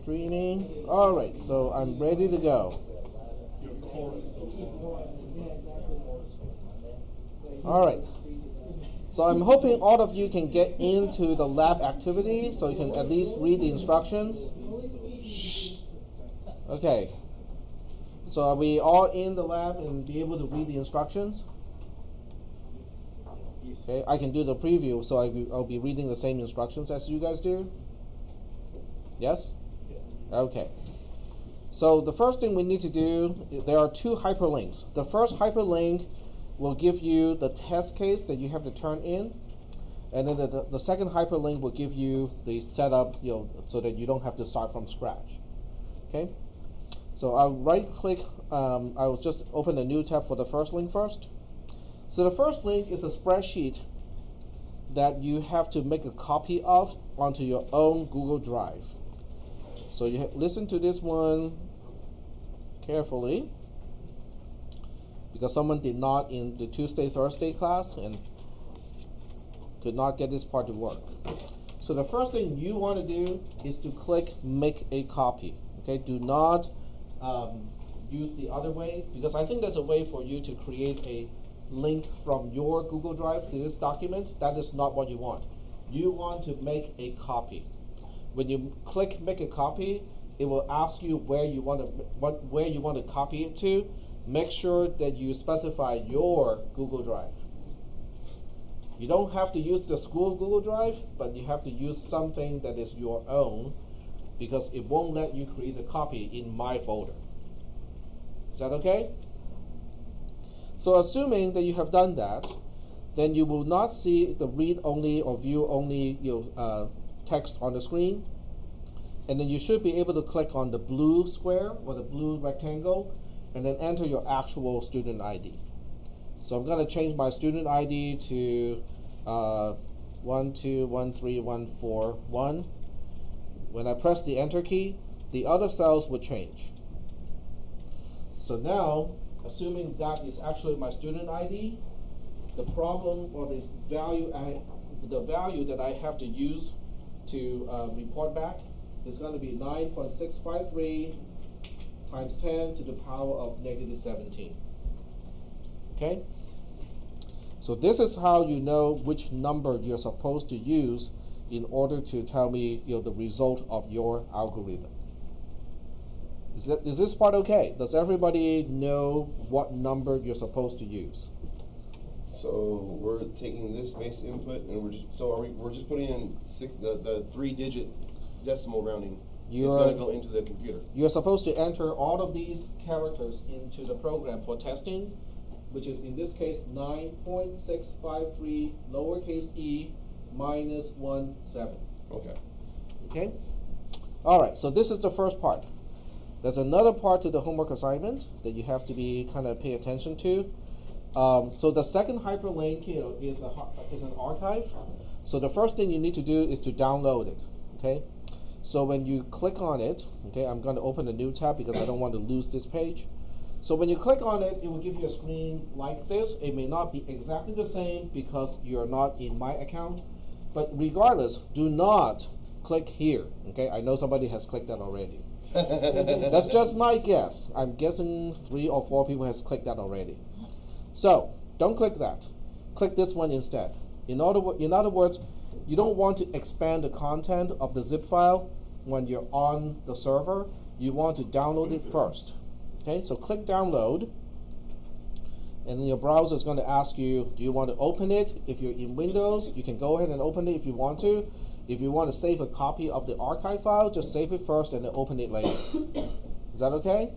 Streaming. All right, so I'm ready to go. All right. So I'm hoping all of you can get into the lab activity so you can at least read the instructions. Okay. So are we all in the lab and be able to read the instructions? Okay, I can do the preview, so I'll be reading the same instructions as you guys do. Yes? Okay. So the first thing we need to do, there are two hyperlinks. The first hyperlink will give you the test case that you have to turn in, and then the second hyperlink will give you the setup, so that you don't have to start from scratch. Okay. So I'll right-click. I'll just open a new tab for the first link first. So the first link is a spreadsheet that you have to make a copy of onto your own Google Drive. So you listen to this one carefully, because someone did not in the Tuesday-Thursday class and could not get this part to work. So the first thing you want to do is to click Make a Copy. Okay, do not use the other way, because I think there's a way for you to create a link from your Google Drive to this document. That is not what you want. You want to make a copy. When you click Make a Copy, it will ask you where you want to copy it to. Make sure that you specify your Google Drive. You don't have to use the school Google Drive, but you have to use something that is your own, because it won't let you create a copy in my folder. Is that okay? So assuming that you have done that, then you will not see the read-only or view-only text on the screen. And then you should be able to click on the blue square or the blue rectangle and then enter your actual student ID. So I'm going to change my student ID to 1213141. When I press the Enter key, the other cells will change. So now, assuming that is actually my student ID, the problem or the value that I have to use to report back is going to be 9.653 times 10 to the power of -17. Okay? So this is how you know which number you're supposed to use in order to tell me the result of your algorithm. Is this part okay? Does everybody know what number you're supposed to use? So we're taking this base input and we're just putting in the 3-digit decimal rounding. It's going to go into the computer. You're supposed to enter all of these characters into the program for testing, which is in this case 9.653 lowercase e -17. Okay. Okay? All right, so this is the first part. There's another part to the homework assignment that you have to be kind of pay attention to. So the second hyperlink is an archive. So the first thing you need to do is to download it. Okay? So when you click on it, okay, I'm going to open a new tab because I don't want to lose this page. So when you click on it, it will give you a screen like this. It may not be exactly the same because you're not in my account. But regardless, do not click here. Okay, I know somebody has clicked that already. That's just my guess. I'm guessing 3 or 4 people has clicked that already. So don't click that. Click this one instead. In other words, you don't want to expand the content of the zip file when you're on the server. You want to download it first. Okay, so click download, and then your browser is going to ask you, do you want to open it? If you're in Windows, you can go ahead and open it if you want to. If you want to save a copy of the archive file, just save it first and then open it later. Is that okay?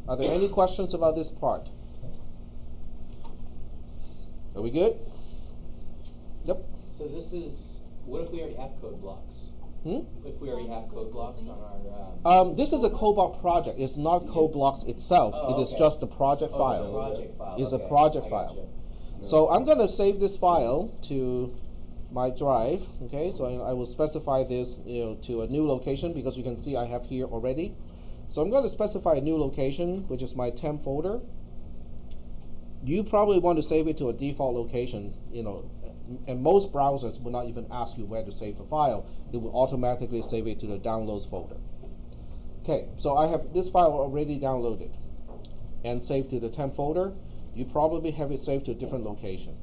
Are there any questions about this part? Are we good? Yep. So this is, what if we already have code blocks? If we already have code blocks on our... this is a Cobalt project. It's not code blocks itself. Oh, it is just a project file. It's a project file. It's okay. a project I file. gotcha. So I'm going to save this file to my drive. Okay, so I will specify this to a new location because you can see I have here already. So I'm going to specify a new location, which is my temp folder. You probably want to save it to a default location, and most browsers will not even ask you where to save the file. It will automatically save it to the downloads folder. Okay, so I have this file already downloaded and saved to the temp folder. You probably have it saved to a different location.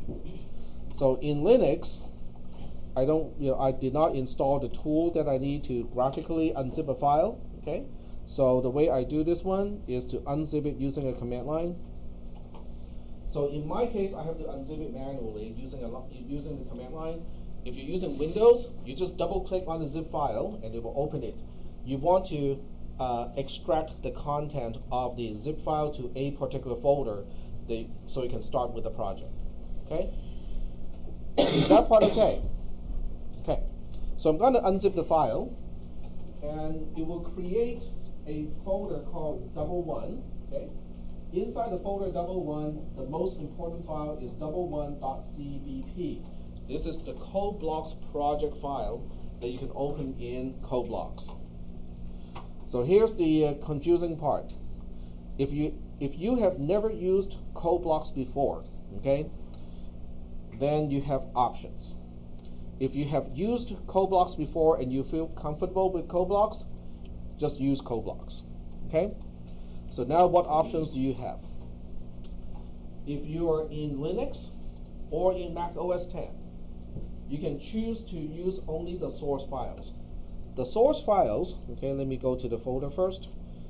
So in Linux, I did not install the tool that I need to graphically unzip a file. Okay, so the way I do this one is to unzip it using a command line. So in my case, I have to unzip it manually using the command line. If you're using Windows, you just double click on the zip file and it will open it. You want to extract the content of the zip file to a particular folder so you can start with the project. Okay? Is that part okay? Okay. So I'm going to unzip the file and it will create a folder called double1. Okay? Inside the folder double1, the most important file is double1.cbp. This is the CodeBlocks project file that you can open in CodeBlocks. So here's the confusing part. If you have never used CodeBlocks before, okay, then you have options. If you have used CodeBlocks before and you feel comfortable with CodeBlocks, just use CodeBlocks. Okay? So now what options do you have? If you are in Linux or in Mac OS X, you can choose to use only the source files. The source files, okay, let me go to the folder first.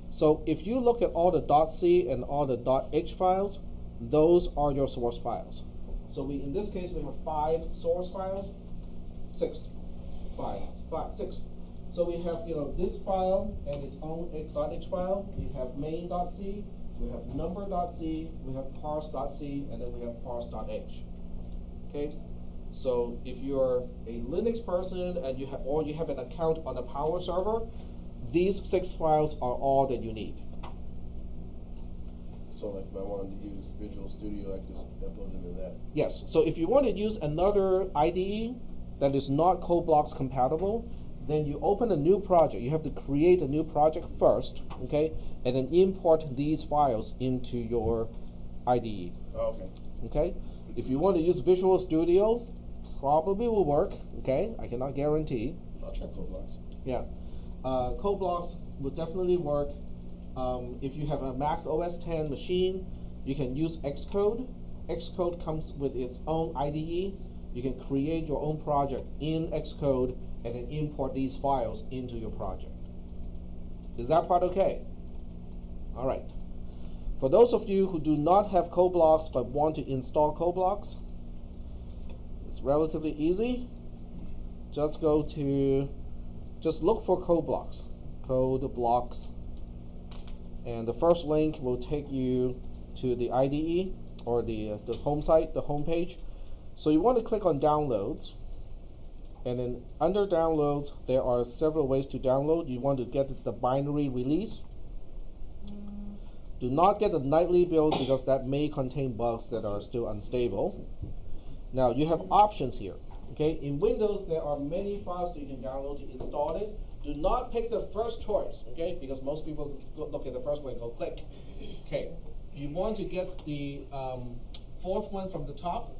So if you look at all the .c and all the .h files, those are your source files. So in this case, we have 5 source files, 6 files, 6. So we have this file and its own .h file. We have main.c, we have number.c, we have parse.c, and then we have parse.h. Okay. So if you're a Linux person and you have an account on a Power server, these 6 files are all that you need. So like if I wanted to use Visual Studio, I can just upload them in that? Yes. So if you want to use another IDE that is not CodeBlocks compatible, then you open a new project. You have to create a new project first, okay, and then import these files into your IDE. Oh, okay. Okay. If you want to use Visual Studio, probably will work. Okay, I cannot guarantee. I'll try CodeBlocks. Yeah, CodeBlocks will definitely work. If you have a Mac OS X machine, you can use Xcode. Xcode comes with its own IDE. You can create your own project in Xcode and then import these files into your project. Is that part okay? All right. For those of you who do not have CodeBlocks but want to install CodeBlocks, it's relatively easy. Just look for CodeBlocks, CodeBlocks, and the first link will take you to the IDE or the home site, the home page. So you want to click on Downloads, and then under Downloads, there are several ways to download. You want to get the binary release. Do not get the nightly build because that may contain bugs that are still unstable. Now you have options here. Okay, in Windows there are many files that you can download to install it. Do not pick the first choice, okay, because most people look at the first one and go click. Okay, you want to get the 4th one from the top,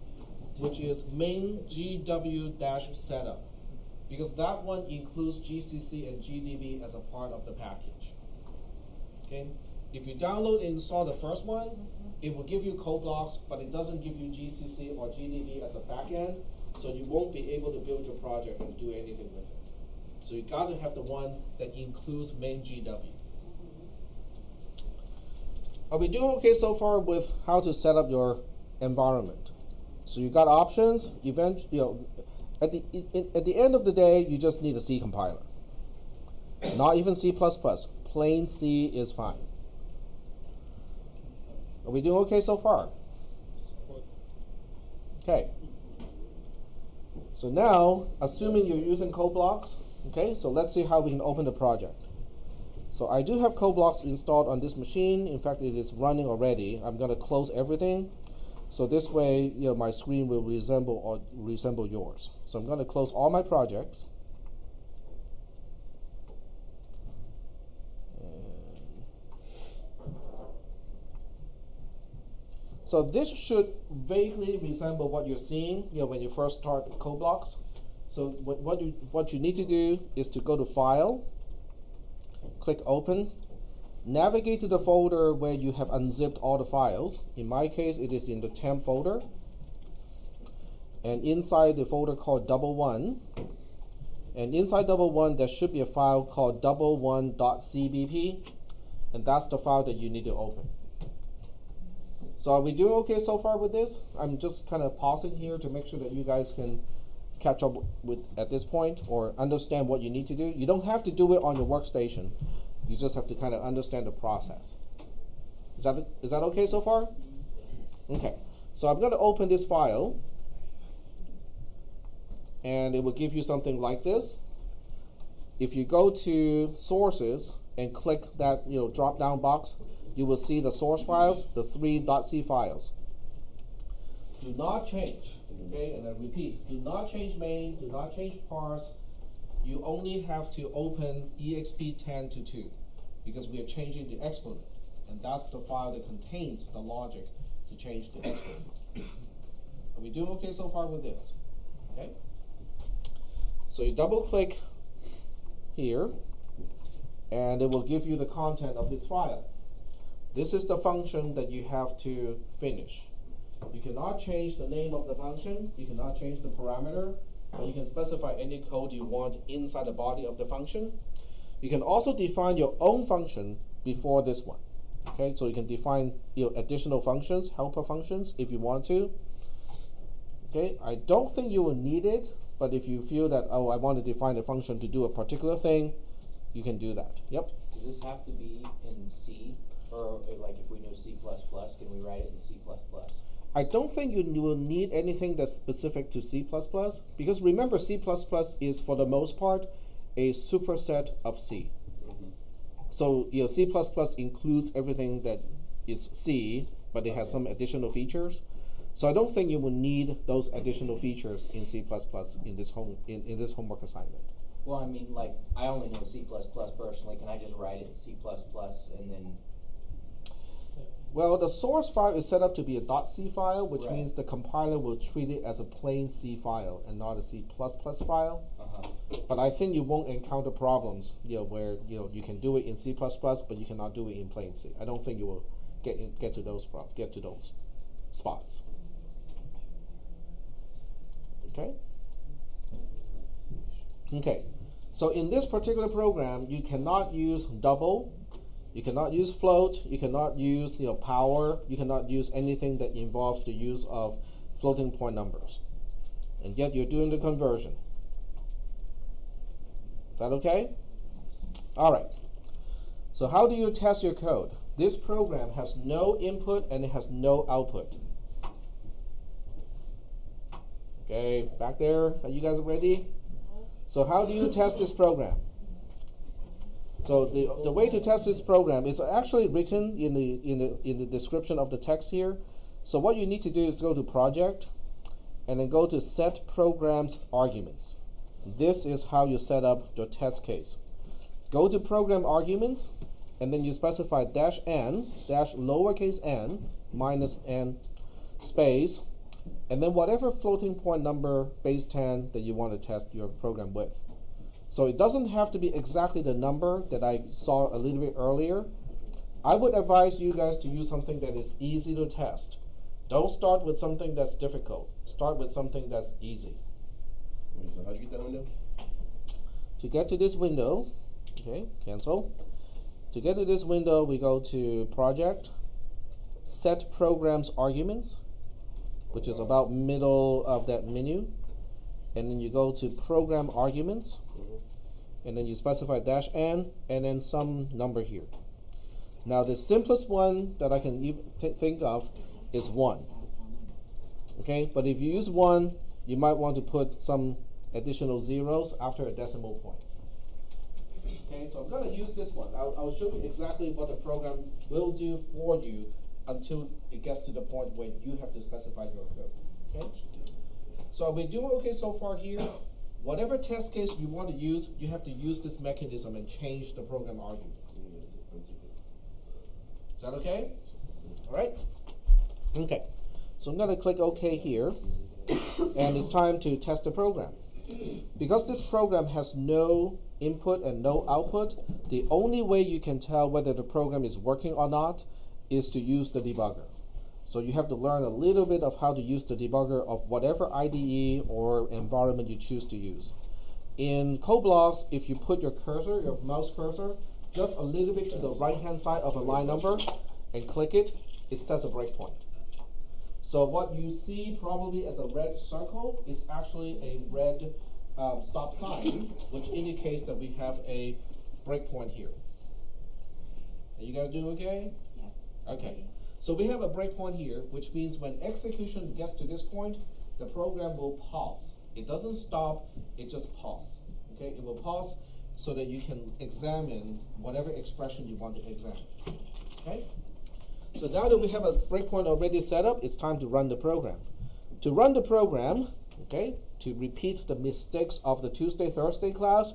which is main GW-setup, because that one includes GCC and GDB as a part of the package. Okay. If you download and install the first one, it will give you CodeBlocks, but it doesn't give you GCC or GDB as a backend, so you won't be able to build your project and do anything with it. So you got to have the one that includes main GW. Are we doing okay so far with how to set up your environment? So you got options. At the end of the day, you just need a C compiler. Not even C++. Plain C is fine. Are we doing okay so far? Okay. So now, assuming you're using CodeBlocks, okay, so let's see how we can open the project. So I do have CodeBlocks installed on this machine. In fact, it is running already. I'm going to close everything. So this way, my screen will resemble yours. So I'm going to close all my projects. So this should vaguely resemble what you're seeing, when you first start CodeBlocks. So what you need to do is to go to File, click Open. Navigate to the folder where you have unzipped all the files. In my case, it is in the temp folder. And inside the folder called double1. And inside double1, there should be a file called double1.cbp. And that's the file that you need to open. So are we doing okay so far with this? I'm just kind of pausing here to make sure that you guys can catch up with at this point or understand what you need to do. You don't have to do it on your workstation. You just have to kind of understand the process. Is that okay so far? Okay. So I'm going to open this file, and it will give you something like this. If you go to Sources and click that drop-down box, you will see the source files, the 3.c files. Do not change. Okay, and I repeat, do not change main, do not change parse. You only have to open exp10 to 2 because we are changing the exponent, and that's the file that contains the logic to change the exponent. Are we doing okay so far with this? Okay. So you double click here, and it will give you the content of this file. This is the function that you have to finish. You cannot change the name of the function, you cannot change the parameter, but you can specify any code you want inside the body of the function. You can also define your own function before this one. Okay, so you can define additional functions, helper functions, if you want to. Okay, I don't think you will need it, but if you feel that, oh, I want to define a function to do a particular thing, you can do that. Yep. Does this have to be in C? Or like if we know C++, can we write it in C++? I don't think you will need anything that's specific to C++, because remember, C++ is for the most part a superset of C. So C++ includes everything that is C, but it has some additional features. So I don't think you will need those additional features in C++ in this homework assignment. Well, I mean, like, I only know C++ personally. Can I just write it in C++ and then... Well, the source file is set up to be a .c file, which Right. means the compiler will treat it as a plain C file and not a C++ file. But I think you won't encounter problems, where you can do it in C++, but you cannot do it in plain C. I don't think you will get to those spots. Okay. Okay. So in this particular program, you cannot use double. You cannot use float, you cannot use power, you cannot use anything that involves the use of floating point numbers. And yet you're doing the conversion. Is that okay? All right. So how do you test your code? This program has no input and it has no output. Okay, back there, are you guys ready? So how do you test this program? So the way to test this program is actually written in the description of the text here. So what you need to do is go to Project, and then go to Set Programs Arguments. This is how you set up your test case. Go to Program Arguments, and then you specify -n, -lowercase n, -n, space, and then whatever floating point number base 10 that you want to test your program with. So it doesn't have to be exactly the number that I saw a little bit earlier. I would advise you guys to use something that is easy to test. Don't start with something that's difficult. Start with something that's easy. Wait, so how'd you get that window? To get to this window, okay, cancel. To get to this window, we go to Project, Set Programs Arguments, which is about middle of that menu. And then you go to Program Arguments, and then you specify -n, and then some number here. Now the simplest one that I can even think of is 1. Okay, but if you use 1, you might want to put some additional zeros after a decimal point. Okay, so I'm going to use this one. I'll show you exactly what the program will do for you until it gets to the point where you have to specify your code. Okay. So are we doing okay so far here? Whatever test case you want to use, you have to use this mechanism and change the program arguments. Is that okay? All right? Okay. So I'm going to click OK here, and it's time to test the program. Because this program has no input and no output, the only way you can tell whether the program is working or not is to use the debugger. So you have to learn a little bit of how to use the debugger of whatever IDE or environment you choose to use. In code blocks, if you put your cursor, your mouse cursor, just a little bit to the right-hand side of a line number and click it, it sets a breakpoint. So what you see probably as a red circle is actually a red stop sign, which indicates that we have a breakpoint here. Are you guys doing okay? Yes. Okay. So we have a breakpoint here, which means when execution gets to this point, the program will pause. It doesn't stop, it just pauses. Okay, it will pause so that you can examine whatever expression you want to examine. Okay? So now that we have a breakpoint already set up, it's time to run the program. To run the program, okay, to repeat the mistakes of the Tuesday, Thursday class,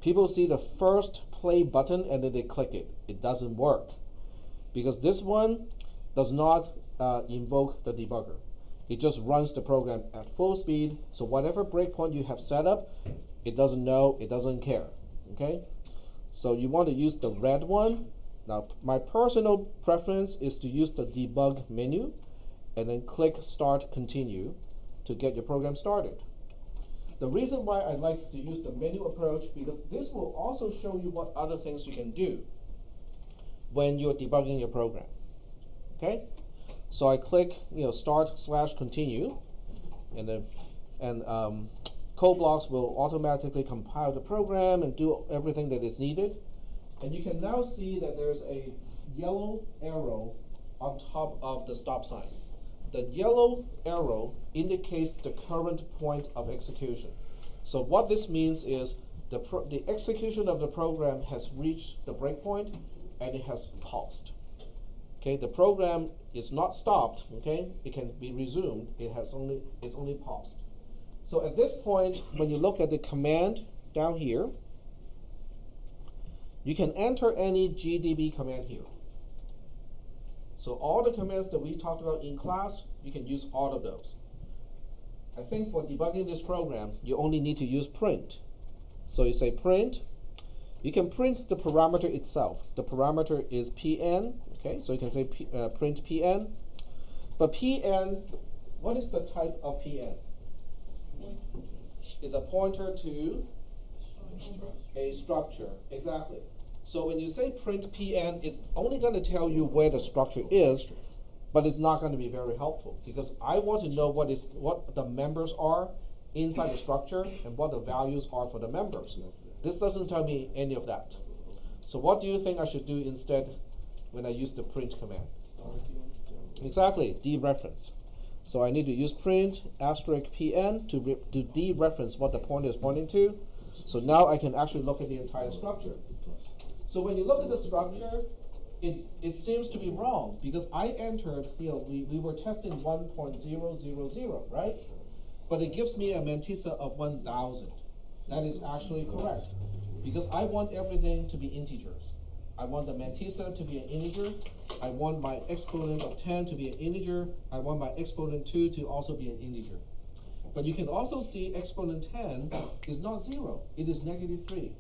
people see the first play button and then they click it. It doesn't work because this one does not invoke the debugger. It just runs the program at full speed. So whatever breakpoint you have set up, it doesn't know, it doesn't care. Okay? So you want to use the red one. Now, my personal preference is to use the Debug menu and then click Start Continue to get your program started. The reason why I like to use the menu approach because this will also show you what other things you can do when you're debugging your program. Okay? So I click, Start/Continue, and then code blocks will automatically compile the program and do everything that is needed. And you can now see that there's a yellow arrow on top of the stop sign. The yellow arrow indicates the current point of execution. So what this means is the execution of the program has reached the breakpoint and it has paused. Okay, the program is not stopped. Okay, it can be resumed. It's only paused. So at this point, when you look at the command down here, you can enter any GDB command here. So all the commands that we talked about in class, you can use all of those. I think for debugging this program, you only need to use print. So you say print. You can print the parameter itself. The parameter is pn. Okay, so you can say print pn. But pn, what is the type of pn? It's a pointer to a structure. Exactly. So when you say print pn, it's only going to tell you where the structure is, but it's not going to be very helpful because I want to know what the members are inside the structure and what the values are for the members. This doesn't tell me any of that. So what do you think I should do instead when I use the print command? Exactly, dereference. So I need to use print *pn to dereference what the pointer is pointing to. So now I can actually look at the entire structure. So when you look at the structure, it seems to be wrong because I entered, we were testing 1.000, right? But it gives me a Mantissa of 1,000. That is actually correct because I want everything to be integers. I want the Mantissa to be an integer. I want my exponent of 10 to be an integer. I want my exponent 2 to also be an integer. But you can also see exponent 10 is not 0. It is -3.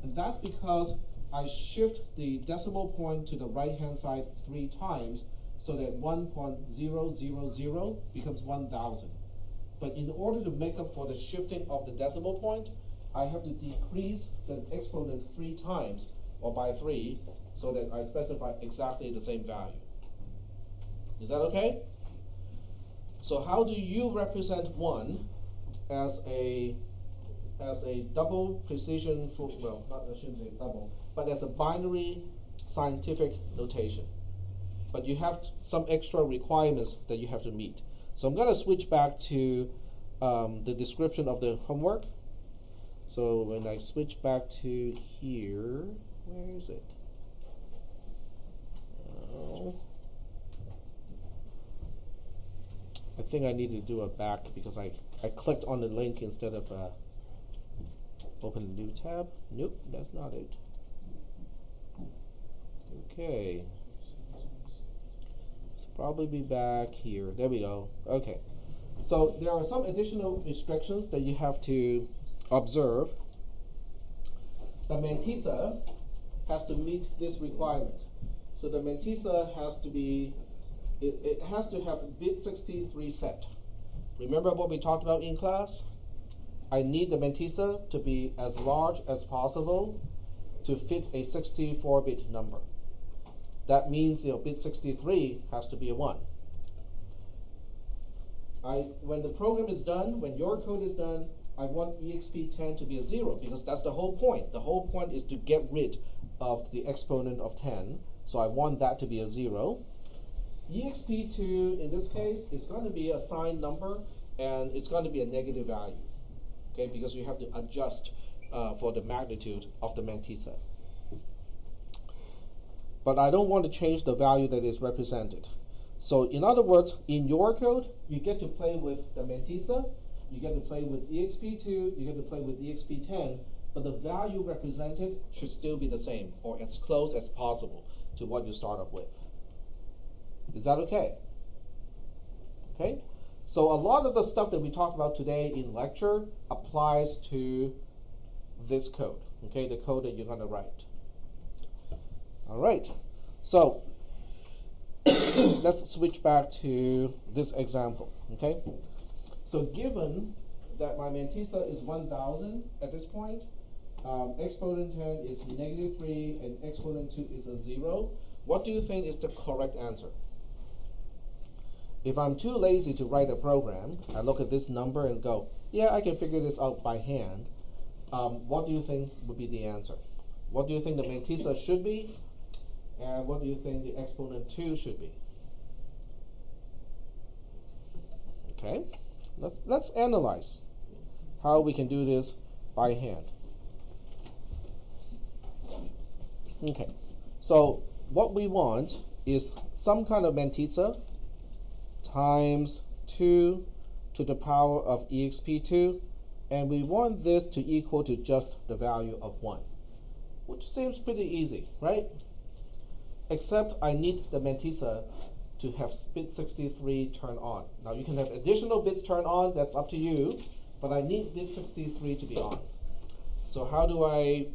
And that's because I shift the decimal point to the right-hand side 3 times so that 1.000 becomes 1,000. But in order to make up for the shifting of the decimal point, I have to decrease the exponent 3 times, or by 3, so that I specify exactly the same value. Is that okay? So how do you represent 1 as a double precision, I shouldn't say double, but as a binary scientific notation? But you have some extra requirements that you have to meet. So I'm going to switch back to the description of the homework. So when I switch back to here, where is it? I think I need to do a back because I clicked on the link instead of open a new tab. Nope, that's not it. Okay. It's probably be back here. There we go. Okay. So there are some additional restrictions that you have to observe the Mantissa has to meet this requirement. So the Mantissa has to be, it has to have bit 63 set. Remember what we talked about in class? I need the Mantissa to be as large as possible to fit a 64-bit number. That means bit 63 has to be a 1. When the program is done, when your code is done, I want exp10 to be a 0 because that's the whole point. The whole point is to get rid of the exponent of 10. So I want that to be a 0. exp2 in this case is going to be a signed number and it's going to be a negative value. Okay, because you have to adjust for the magnitude of the Mantissa. But I don't want to change the value that is represented. So in other words, in your code, you get to play with the Mantissa, you get to play with exp2, you get to play with exp10, but the value represented should still be the same or as close as possible to what you start up with. Is that okay? Okay? So a lot of the stuff that we talked about today in lecture applies to this code, okay, the code that you're going to write. All right, so let's switch back to this example, okay? So given that my Mantissa is 1,000 at this point, exponent 10 is -3, and exponent 2 is a 0, what do you think is the correct answer? If I'm too lazy to write a program, I look at this number and go, yeah, I can figure this out by hand. What do you think would be the answer? What do you think the Mantissa should be? And what do you think the exponent 2 should be? Okay, let's analyze how we can do this by hand. Okay, so what we want is some kind of Mantissa times 2 to the power of exp2, and we want this to equal to just the value of 1, which seems pretty easy, right? Except I need the Mantissa to have bit 63 turned on. Now you can have additional bits turned on, that's up to you, but I need bit 63 to be on. So how do I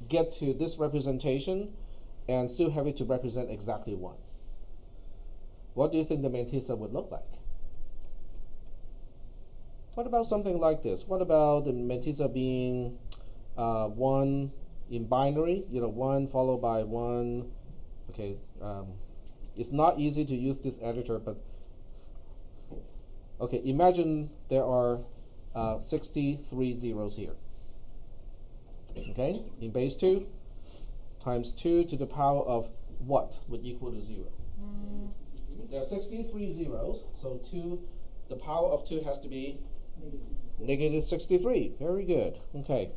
get to this representation and still have it to represent exactly 1? What do you think the Mantissa would look like? What about something like this? What about the Mantissa being 1 in binary? 1 followed by 1. Okay, it's not easy to use this editor, but okay, imagine there are 63 zeros here. Okay, in base 2 times 2 to the power of what would equal to 0? There are 63 zeros, so the power of 2 has to be negative 63. Very good. Okay,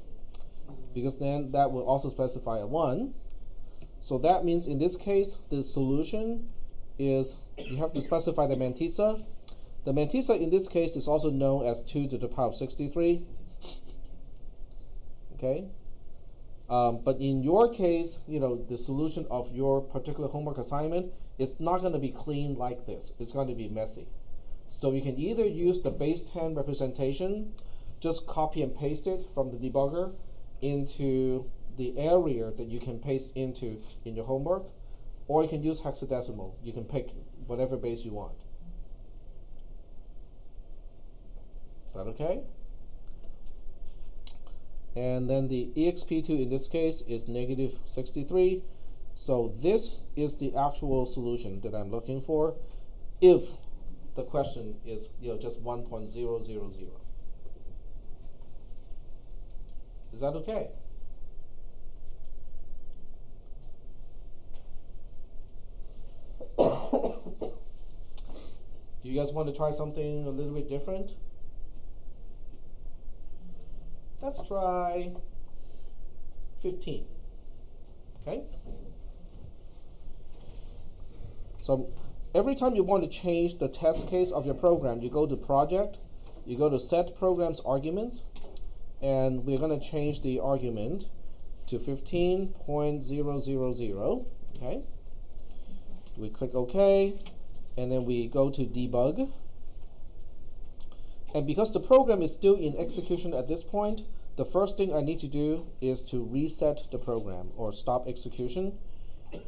because then that will also specify a 1. So that means in this case, the solution is you have to specify the Mantissa. The Mantissa in this case is also known as 2 to the power of 63. Okay, but in your case, the solution of your particular homework assignment is not going to be clean like this. It's going to be messy. So you can either use the base 10 representation, just copy and paste it from the debugger into the area that you can paste into in your homework, or you can use hexadecimal. You can pick whatever base you want. Is that okay? And then the exp2 in this case is negative 63. So this is the actual solution that I'm looking for if the question is just 1.000. Is that okay? Do you guys want to try something a little bit different? Let's try 15. Okay? So every time you want to change the test case of your program, you go to Project, you go to Set Programs Arguments, and we're going to change the argument to 15.000. Okay? We click OK, and then we go to Debug. And because the program is still in execution at this point, the first thing I need to do is to reset the program or stop execution.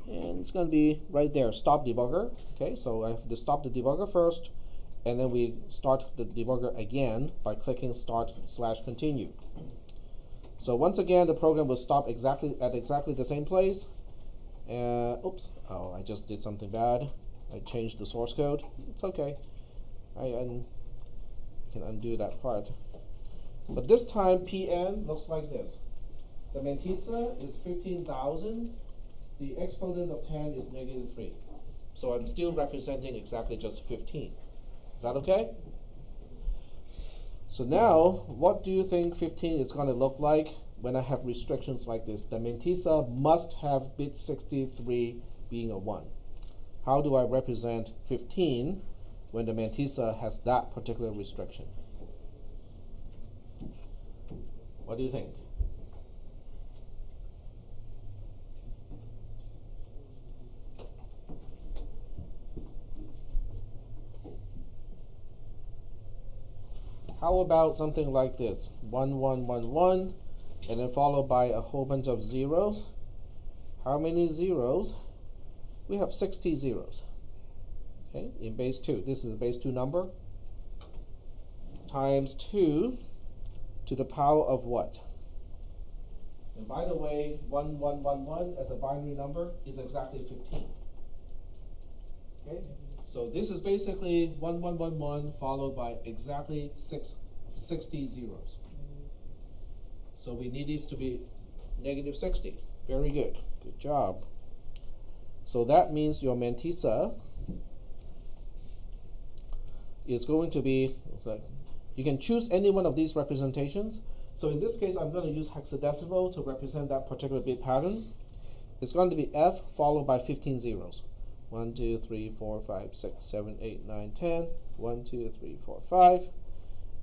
And it's going to be right there, stop debugger. Okay, so I have to stop the debugger first, and then we start the debugger again by clicking start/continue. So once again, the program will stop exactly the same place. Oops, oh, I just did something bad. I changed the source code. It's okay. I can undo that part. But this time, Pn looks like this. The Mantissa is 15,000. The exponent of 10 is -3. So I'm still representing exactly just 15. Is that okay? So now, what do you think 15 is going to look like when I have restrictions like this? The Mantissa must have bit 63 being a 1. How do I represent 15 when the Mantissa has that particular restriction? What do you think? How about something like this? 1, 1, 1, 1, and then followed by a whole bunch of zeros. How many zeros? We have 60 zeros. Okay, in base 2. This is a base 2 number. Times 2 to the power of what? And by the way, 1, 1, 1, 1 as a binary number is exactly 15. Okay? So this is basically 1, 1, 1, 1 followed by exactly 60 zeros. So we need these to be -60. Very good. Good job. So that means your Mantissa is going to be, you can choose any one of these representations. So in this case, I'm going to use hexadecimal to represent that particular bit pattern. It's going to be F followed by 15 zeros. 1, 2, 3, 4, 5, 6, 7, 8, 9, 10. 1, 2, 3, 4, 5.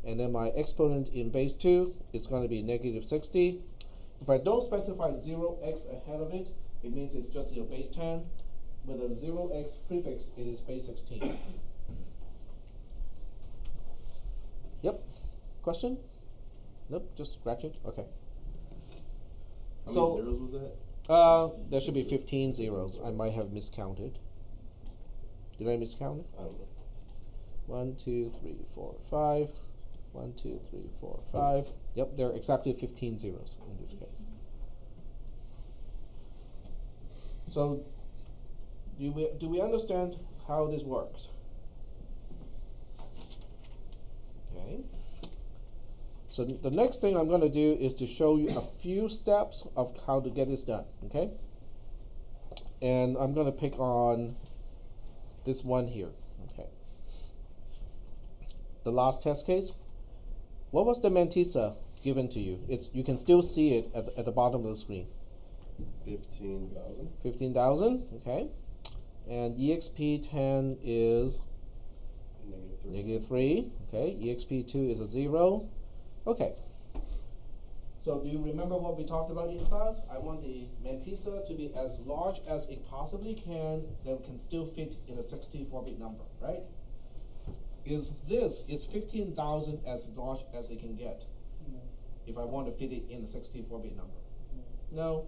And then my exponent in base 2 is going to be -60. If I don't specify 0x ahead of it, it means it's just your base 10. With a 0x prefix, it is base 16. Yep. Question? Nope, just scratching. Okay. How many zeros was that? There should be 15 zeros. I might have miscounted. Did I miscount it? I don't know. 1, 2, 3, 4, 5. 1, 2, 3, 4, 5. Yep, there are exactly 15 zeros in this case. So, do we understand how this works? Okay. So the next thing I'm going to do is to show you a few steps of how to get this done. Okay. And I'm going to pick on this one here. Okay. The last test case. What was the Mantissa given to you? You can still see it at the bottom of the screen. 15,000. 15,000. Okay. And EXP10 is -3. Okay. EXP2 is a 0. Okay. So do you remember what we talked about in class? I want the Mantissa to be as large as it possibly can that can still fit in a 64-bit number, right? Is 15,000 as large as it can get? No. If I want to fit it in a 64-bit number? No.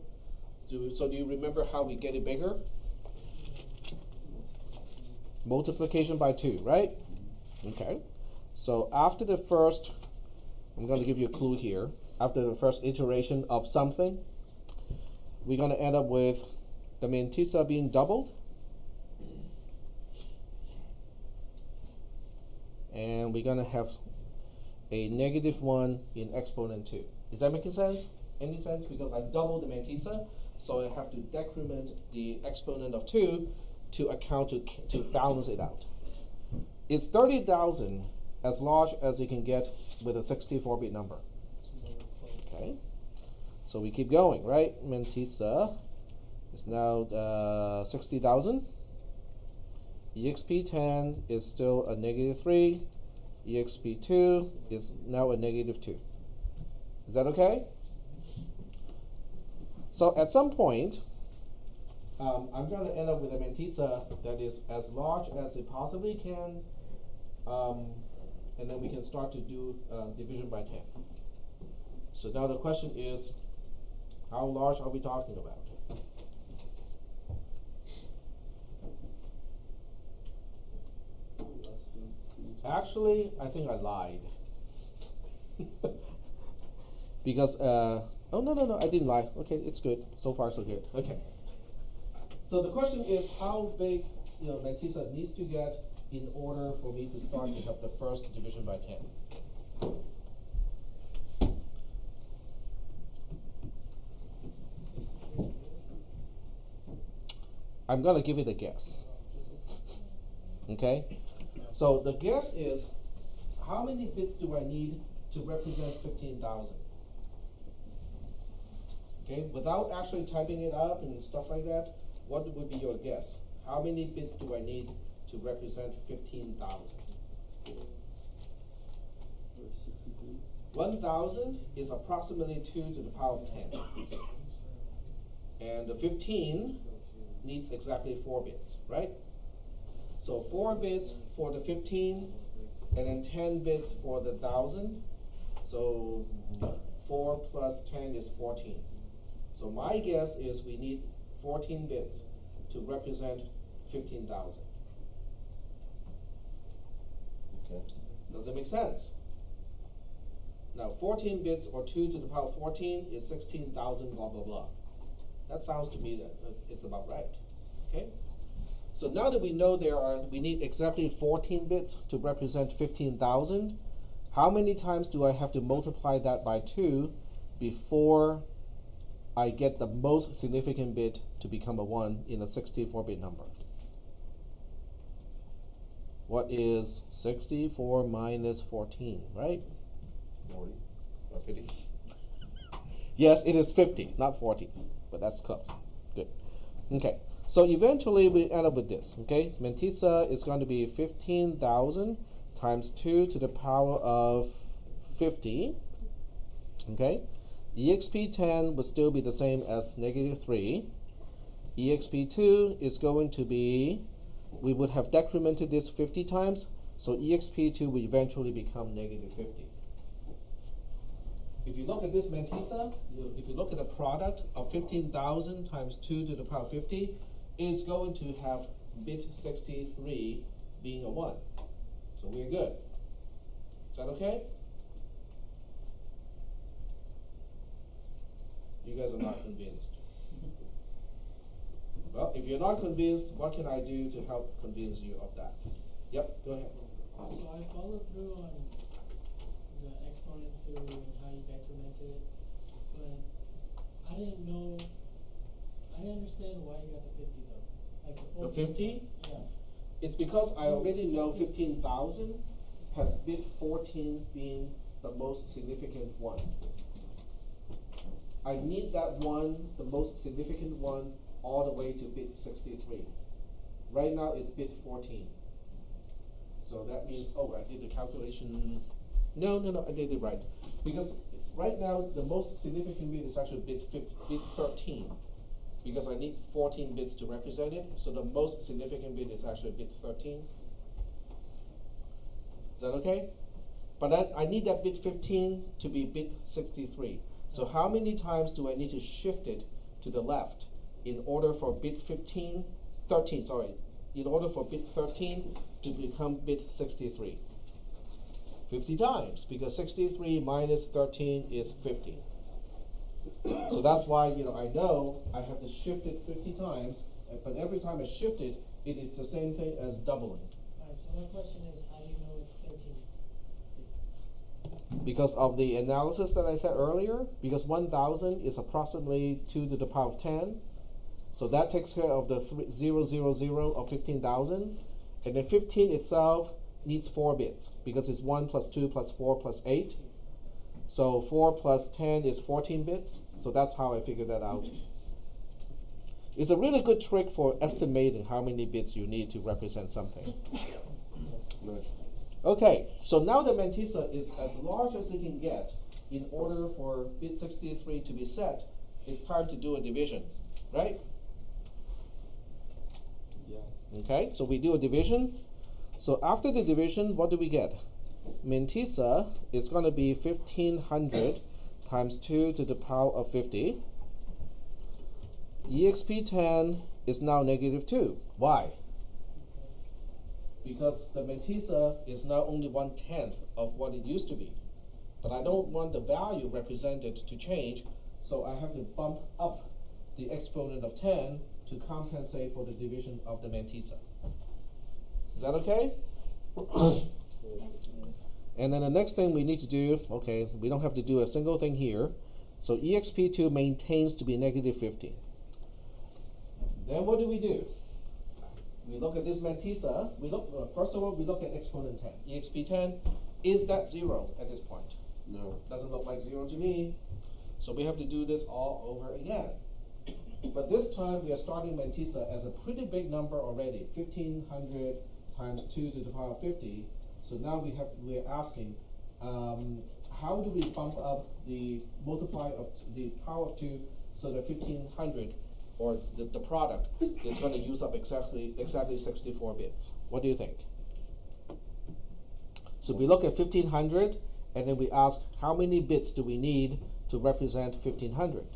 So do you remember how we get it bigger? Multiplication by 2, right? Okay. So after the first, I'm going to give you a clue here. After the first iteration of something, we're going to end up with the Mantissa being doubled. And we're going to have a -1 in exponent 2. Is that making sense? Any sense? Because I doubled the Mantissa, so I have to decrement the exponent of 2 to account to balance it out. Is 30,000 as large as it can get with a 64-bit number? Okay. So we keep going, right? Mantissa is now 60,000. EXP10 is still a -3. EXP2 is now a -2. Is that okay? So at some point, I'm going to end up with a Mantissa that is as large as it possibly can and then we can start to do division by 10. So now the question is, how large are we talking about? Actually, I think I lied. Because, oh, no, I didn't lie. Okay, it's good. So far, so good. Okay. So the question is how big, Mantissa needs to get in order for me to start to have the first division by 10. I'm gonna give it a guess. Okay? So the guess is, how many bits do I need to represent 15,000? Okay, without actually typing it up and stuff like that, what would be your guess? How many bits do I need to represent 15,000? 1,000 is approximately 2 to the power of 10. And the 15 needs exactly 4 bits, right? So 4 bits for the 15, and then 10 bits for the 1,000. So 4 plus 10 is 14. So my guess is we need 14 bits to represent 15,000. Okay. Does it make sense? Now 14 bits or 2 to the power of 14 is 16,000 blah blah blah. That sounds to me that it's about right. Okay? So now that we know we need exactly 14 bits to represent 15,000, how many times do I have to multiply that by 2 before I get the most significant bit to become a 1 in a 64-bit number? What is 64 minus 14, right? 40 or 50. Yes, it is 50, not 40, but that's close. Good. Okay, so eventually we end up with this, okay? Mantissa is going to be 15,000 times 2 to the power of 50, okay? EXP10 would still be the same as -3. EXP2 is going to be, we would have decremented this 50 times, so EXP2 will eventually become -50. If you look at this Mantissa, if you look at the product of 15,000 times 2 to the power 50, it's going to have bit 63 being a 1. So we're good. Is that okay? You guys are not convinced. Well, if you're not convinced, what can I do to help convince you of that? Yep, go ahead. So I followed through on the exponent to and how you decremented it, but I didn't understand why you got the 50 though. Like The 50? Yeah. It's because I already know 15,000 has bit 14 being the most significant one. I need that one, the most significant one, all the way to bit 63. Right now it's bit 14. So that means, oh, I did the calculation. No, I did it right. Because right now the most significant bit is actually bit 13. Because I need 14 bits to represent it, so the most significant bit is actually bit 13. Is that okay? But I need that bit 15 to be bit 63. So how many times do I need to shift it to the left in order for bit 13, in order for bit 13 to become bit 63? 50 times, because 63 minus 13 is 50. So that's why, I know I have to shift it 50 times, but every time I shift it, it is the same thing as doubling. Alright, so my question is, how do you know it's 13? Because of the analysis that I said earlier, because 1,000 is approximately 2 to the power of 10, so that takes care of the 000 of 15,000, and then 15 itself needs 4 bits, because it's 1 plus 2 plus 4 plus 8. So 4 plus 10 is 14 bits, so that's how I figured that out. It's a really good trick for estimating how many bits you need to represent something. Okay, so now the Mantissa is as large as it can get in order for bit 63 to be set. It's time to do a division, right? Yeah. Okay, so we do a division. So after the division, what do we get? Mantissa is going to be 1500 times 2 to the power of 50. EXP10 is now -2. Why? Because the Mantissa is now only 1/10 of what it used to be. But I don't want the value represented to change, so I have to bump up the exponent of 10 to compensate for the division of the Mantissa. Is that okay? And then the next thing we need to do, okay, we don't have to do a single thing here. So EXP2 maintains to be -50. Then what do? We look at this Mantissa. First of all, we look at exponent 10. EXP10, is that 0 at this point? No. Doesn't look like 0 to me. So we have to do this all over again. But this time we are starting Mantissa as a pretty big number already, 1500 times 2 to the power of 50. So now we're asking, how do we bump up the multiply of the power of 2 so that 1500 or the product is going to use up exactly 64 bits? What do you think? So we look at 1500 and then we ask how many bits do we need to represent 1500?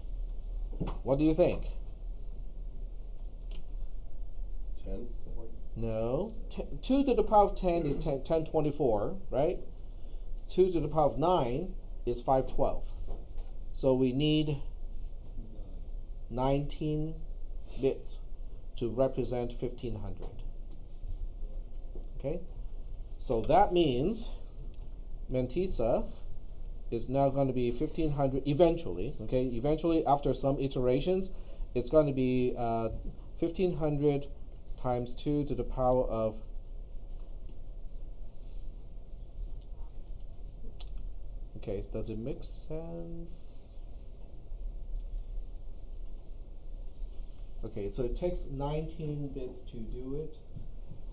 What do you think? 10? No. 2 to the power of 10 is 1024, right? 2 to the power of 9 is 512. So we need 19 bits to represent 1500. Okay? So that means Mantissa is now going to be 1500 eventually. Okay? Eventually, after some iterations, it's going to be 1500 times 2 to the power of okay, does it make sense? Okay, so it takes 19 bits to do it.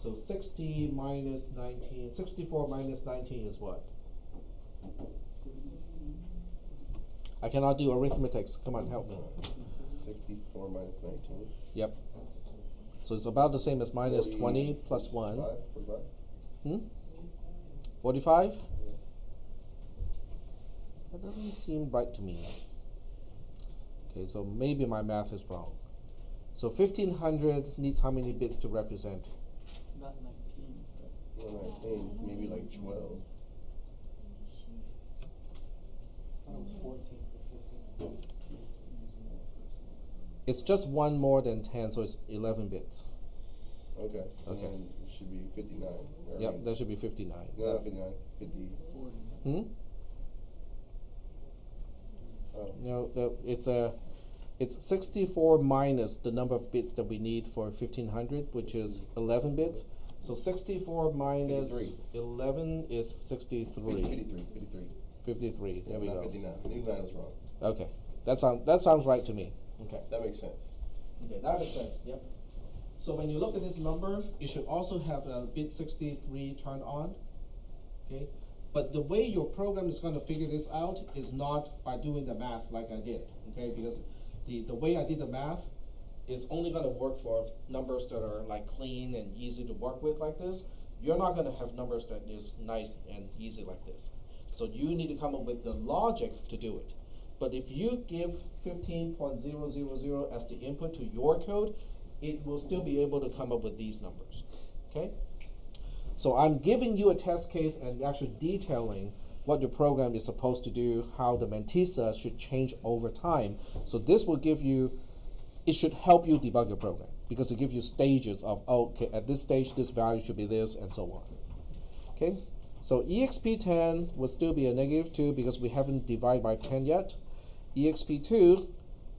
So 60 minus 19, 64 minus 19 is what? I cannot do arithmetics. Come on, help me. 64 minus 19. Yep. So it's about the same as minus 20 plus 1. 45? 45? That doesn't seem right to me. Okay, so maybe my math is wrong. So 1500 needs how many bits to represent? Not 19. Well, 19, maybe like 12. I thought it was 14 for 15. It's just one more than 10, so it's 11 bits. Okay. So Okay. then it should be 59. Yep, that should be 59. No, not 59. 50. 40. Oh. No, it's 64 minus the number of bits that we need for 1500, which is 11 bits. So 64 minus 53. 11 is 63. 53. 53. There we not go. 59. I knew 9 was wrong. Okay, that sounds right to me. Okay. That makes sense. Okay, that makes sense. Yep. So when you look at this number, it should also have bit 63 turned on. Okay. But the way your program is going to figure this out is not by doing the math like I did. Okay, because the way I did the math is only going to work for numbers that are like clean and easy to work with like this. You're not going to have numbers that is nice and easy like this. So you need to come up with the logic to do it. But if you give 15.000 as the input to your code, it will still be able to come up with these numbers. Okay? So I'm giving you a test case and actually detailing what your program is supposed to do, how the Mantissa should change over time. So this will give you, it should help you debug your program because it gives you stages of, okay, at this stage, this value should be this, and so on. Okay? So EXP10 will still be a -2 because we haven't divided by 10 yet. EXP2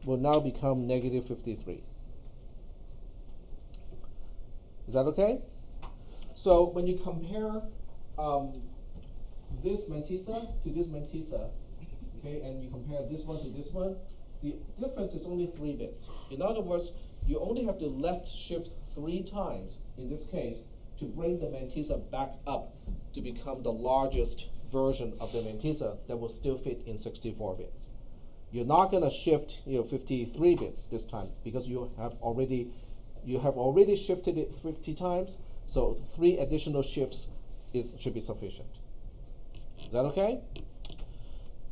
will now become -53. Is that okay? So when you compare this Mantissa to this Mantissa, okay, and you compare this one to this one, the difference is only 3 bits. In other words, you only have to left shift 3 times in this case to bring the Mantissa back up to become the largest version of the Mantissa that will still fit in 64 bits. You're not going to shift 53 bits this time because you have already shifted it 50 times, so 3 additional shifts should be sufficient. Is that okay?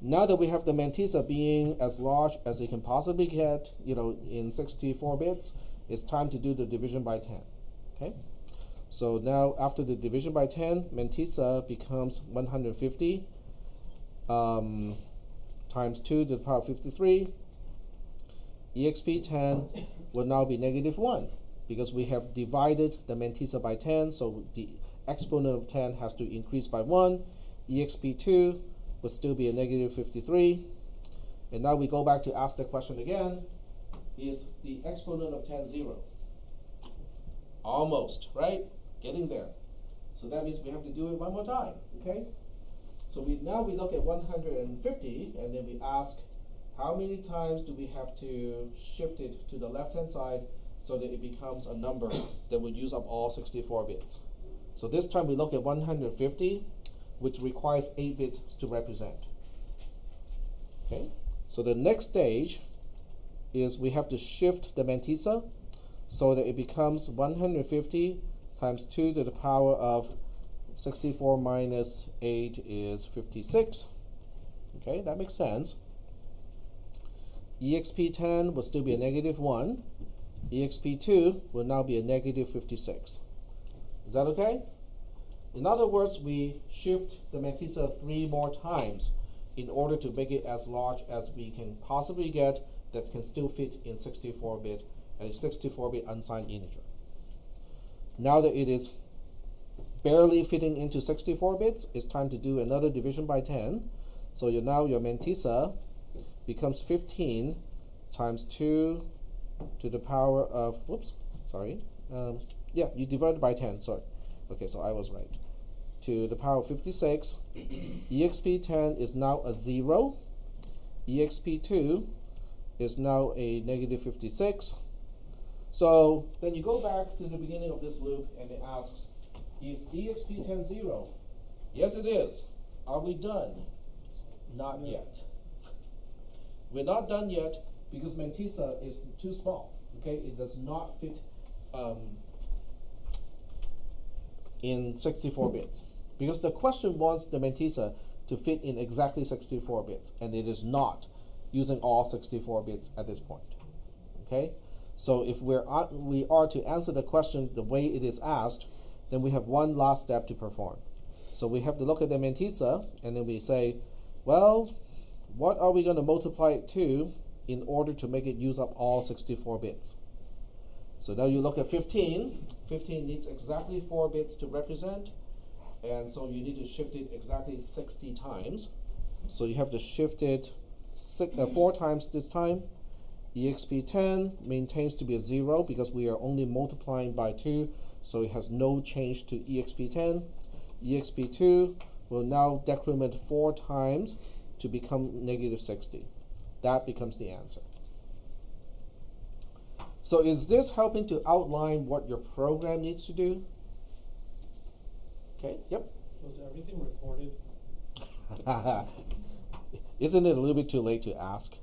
Now that we have the Mantissa being as large as it can possibly get, in 64 bits, it's time to do the division by 10. Okay? So now after the division by 10, Mantissa becomes 150 times 2 to the power of 53. exp10 will now be -1 because we have divided the Mantissa by 10, so the exponent of 10 has to increase by 1. exp2 will still be a -53. And now we go back to ask the question again, is the exponent of 10 0? Almost, right? Getting there. So that means we have to do it one more time, okay? So now we look at 150, and then we ask, how many times do we have to shift it to the left-hand side so that it becomes a number that would use up all 64 bits? So this time we look at 150, which requires 8 bits to represent. Okay? So the next stage is we have to shift the Mantissa so that it becomes 150 times 2 to the power of 64 minus 8 is 56. Okay, that makes sense. exp10 will still be a -1. exp2 will now be a -56. Is that okay? In other words, we shift the Mantissa 3 more times in order to make it as large as we can possibly get that can still fit in 64-bit, a 64-bit unsigned integer. Now that it is barely fitting into 64 bits, it's time to do another division by 10. So now your Mantissa becomes 15 times 2 to the power of, you divided by 10, sorry. Okay, so I was right. To the power of 56, exp10 is now a 0, exp2 is now a -56. So then you go back to the beginning of this loop and it asks, is exp10 0? Yes, it is. Are we done? Not yet. We're not done yet because Mantissa is too small. Okay, it does not fit in 64 bits. Because the question wants the Mantissa to fit in exactly 64 bits, and it is not using all 64 bits at this point. Okay, so if we are to answer the question the way it is asked, then we have one last step to perform. So we have to look at the Mantissa, and then we say, well, what are we going to multiply it to in order to make it use up all 64 bits? So now you look at 15. 15 needs exactly 4 bits to represent, and so you need to shift it exactly 60 times. So you have to shift it 4 times this time. exp10 maintains to be a 0 because we are only multiplying by 2, so it has no change to exp10. exp2 will now decrement 4 times to become -60. That becomes the answer. So is this helping to outline what your program needs to do? Okay, yep. Was everything recorded? Isn't it a little bit too late to ask?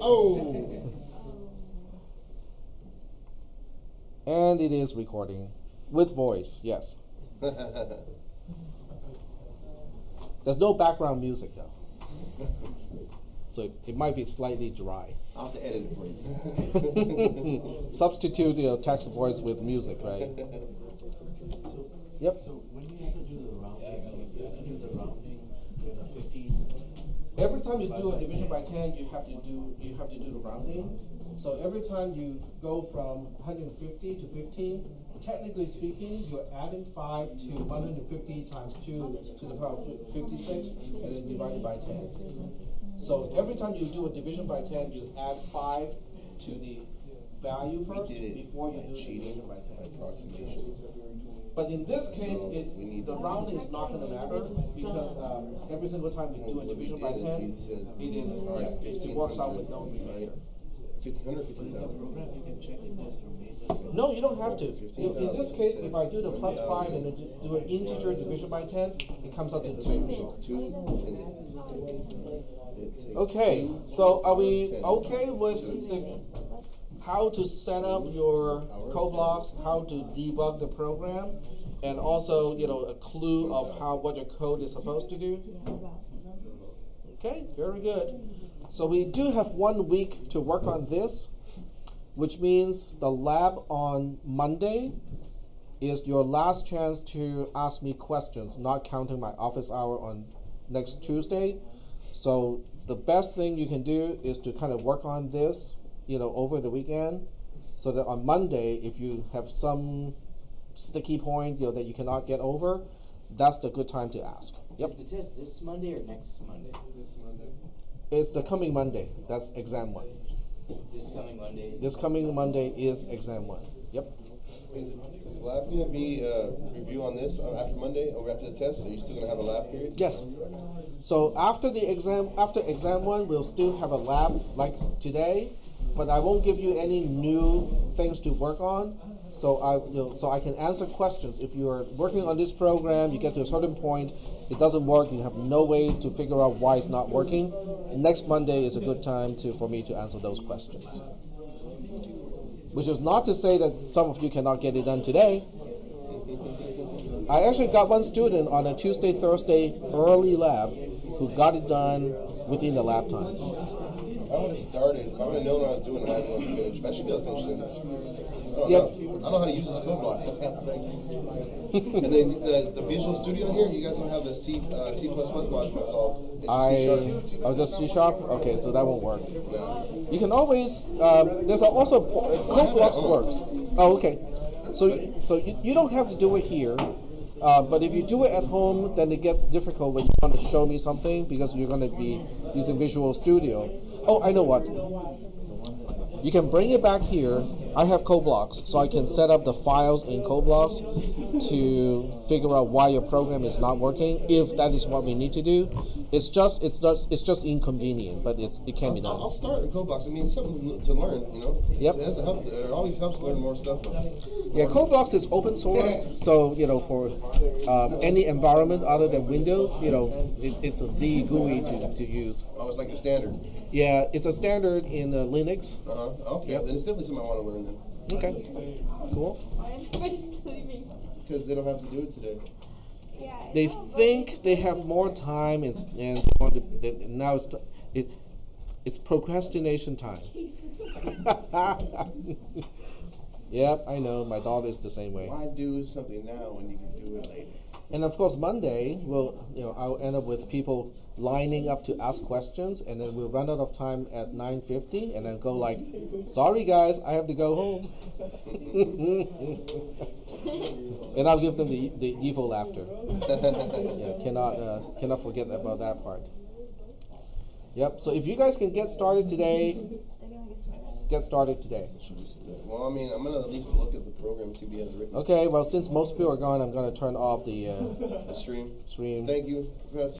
Oh! And it is recording with voice, yes. There's no background music though. So it might be slightly dry. I'll have to edit it for you. Substitute text voice with music, right? Yep. So when you have to do the rounding, you have to do the rounding with a 15. Every time you do a division by 10, you have to do the rounding. So every time you go from 150 to 15, technically speaking, you're adding 5 to 150 times 2 to the power of 56, and then divided by 10. So every time you do a division by 10, you add 5 to the value first before you do the division by 10. Approximation. But in this case, the rounding is not going to matter because every single time we do a division by 10, it works out with no remainder. 150,000. Program, you can check if there's remainder. No, you don't have to. In this case, if I do the plus 5 and then do an integer division by 10, it comes out to the same result. Okay, so are we okay with how to set up your code blocks, how to debug the program, and also, you know, a clue of what your code is supposed to do. Okay, very good. So we do have 1 week to work on this, which means the lab on Monday is your last chance to ask me questions, not counting my office hour on next Tuesday. So the best thing you can do is to kind of work on this, you know, over the weekend, so that on Monday, if you have some sticky point, you know, that you cannot get over, that's the good time to ask. Yep. Is the test this Monday or next Monday? This Monday. It's the coming Monday. That's exam 1. This coming Monday is This coming Monday is exam 1. Yep. Is lab going to be review on this after Monday or after the test? Are you still going to have a lab period? Yes. So after exam 1, we'll still have a lab like today, but I won't give you any new things to work on. So I can answer questions. If you are working on this program, you get to a certain point, it doesn't work, you have no way to figure out why it's not working. Next Monday is a good time for me to answer those questions. Which is not to say that some of you cannot get it done today. I actually got one student on a Tuesday, Thursday early lab who got it done within the lab time. I would have started. If I would have known what I was doing, I would have finished. I should be able to finish soon. Yep. I know how to use this code blocks. That's half the thing. And then the Visual Studio here, you guys don't have the C++ module installed. It's C#. Oh, just C#? Okay, so that won't work. No. You can always, there's also, code blocks works. Oh, okay. So you don't have to do it here. But if you do it at home, then it gets difficult when you want to show me something because you're going to be using Visual Studio. Oh, I know what. You can bring it back here. I have code blocks, so I can set up the files in code blocks to figure out why your program is not working, if that is what we need to do. It's just inconvenient, but it can be done. I'll start in code blocks. I mean, it's something to learn, you know. Yep. It always helps to learn more stuff. Yeah, code blocks is open sourced, so you know, for any environment other than Windows, you know, it's the GUI to use. Oh, it's like a standard. Yeah, it's a standard in Linux. Okay. Yep. Then it's definitely something I want to learn then. Okay. Cool. Because they don't have to do it today. They think they have more time and now it's procrastination time. Yep, I know. My daughter is the same way. Why do something now when you can do it later? And of course, Monday, I'll end up with people lining up to ask questions, and then we'll run out of time at 9:50, and then go like, "Sorry guys, I have to go home," and I'll give them the evil laughter. Yeah, cannot forget about that part. Yep. So if you guys can get started today, get started today. Well, I mean, I'm gonna at least look at the program and see if he has it written. Okay. Well, since most people are gone, I'm gonna turn off the The stream. stream. Thank you, Professor.